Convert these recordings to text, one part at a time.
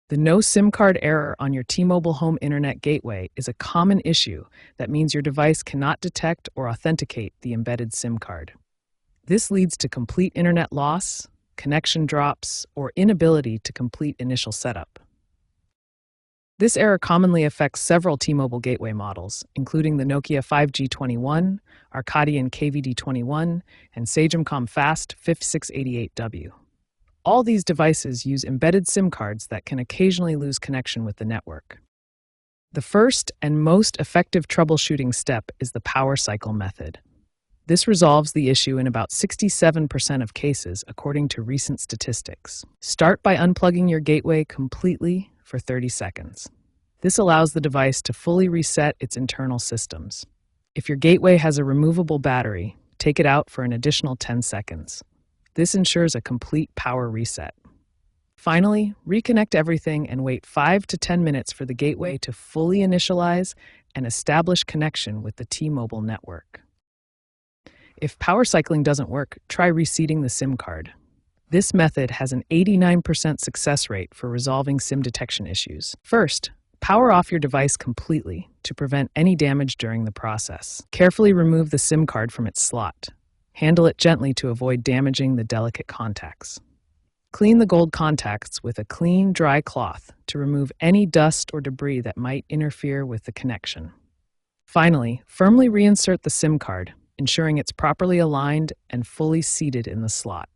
The no SIM card error on your T-Mobile home internet gateway is a common issue that means your device cannot detect or authenticate the embedded SIM card. This leads to complete internet loss, connection drops, or inability to complete initial setup. This error commonly affects several T-Mobile gateway models, including the Nokia 5G21, Arcadian KVD21, and Sagemcom Fast 5688W. All these devices use embedded SIM cards that can occasionally lose connection with the network. The first and most effective troubleshooting step is the power cycle method. This resolves the issue in about 67% of cases, according to recent statistics. Start by unplugging your gateway completely for 30 seconds. This allows the device to fully reset its internal systems. If your gateway has a removable battery, take it out for an additional 10 seconds. This ensures a complete power reset. Finally, reconnect everything and wait 5 to 10 minutes for the gateway to fully initialize and establish connection with the T-Mobile network. If power cycling doesn't work, try reseating the SIM card. This method has an 89% success rate for resolving SIM detection issues. First, power off your device completely to prevent any damage during the process. Carefully remove the SIM card from its slot. Handle it gently to avoid damaging the delicate contacts. Clean the gold contacts with a clean, dry cloth to remove any dust or debris that might interfere with the connection. Finally, firmly reinsert the SIM card, ensuring it's properly aligned and fully seated in the slot.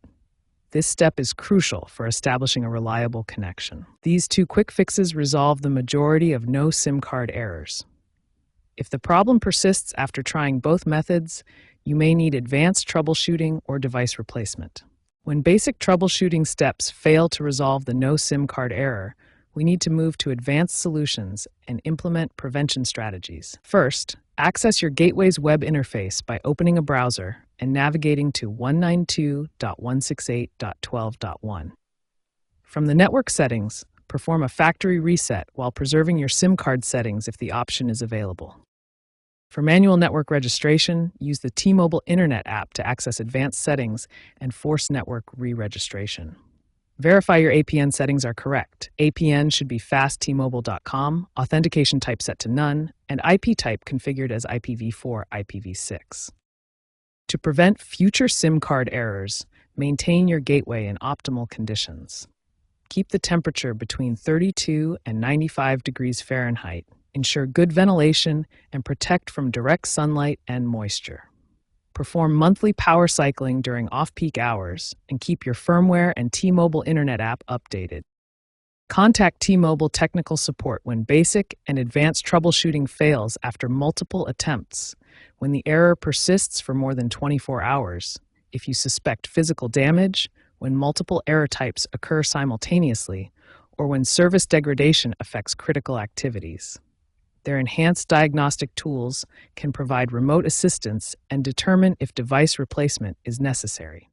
This step is crucial for establishing a reliable connection. These two quick fixes resolve the majority of no SIM card errors. If the problem persists after trying both methods, you may need advanced troubleshooting or device replacement. When basic troubleshooting steps fail to resolve the no SIM card error, we need to move to advanced solutions and implement prevention strategies. First, access your gateway's web interface by opening a browser and navigating to 192.168.12.1. From the network settings, perform a factory reset while preserving your SIM card settings if the option is available. For manual network registration, use the T-Mobile Internet app to access advanced settings and force network re-registration. Verify your APN settings are correct. APN should be fasttmobile.com, authentication type set to none, and IP type configured as IPv4, IPv6. To prevent future SIM card errors, maintain your gateway in optimal conditions. Keep the temperature between 32 and 95 degrees Fahrenheit. Ensure good ventilation and protect from direct sunlight and moisture. Perform monthly power cycling during off-peak hours and keep your firmware and T-Mobile Internet app updated. Contact T-Mobile technical support when basic and advanced troubleshooting fails after multiple attempts, when the error persists for more than 24 hours, if you suspect physical damage, when multiple error types occur simultaneously, or when service degradation affects critical activities. Their enhanced diagnostic tools can provide remote assistance and determine if device replacement is necessary.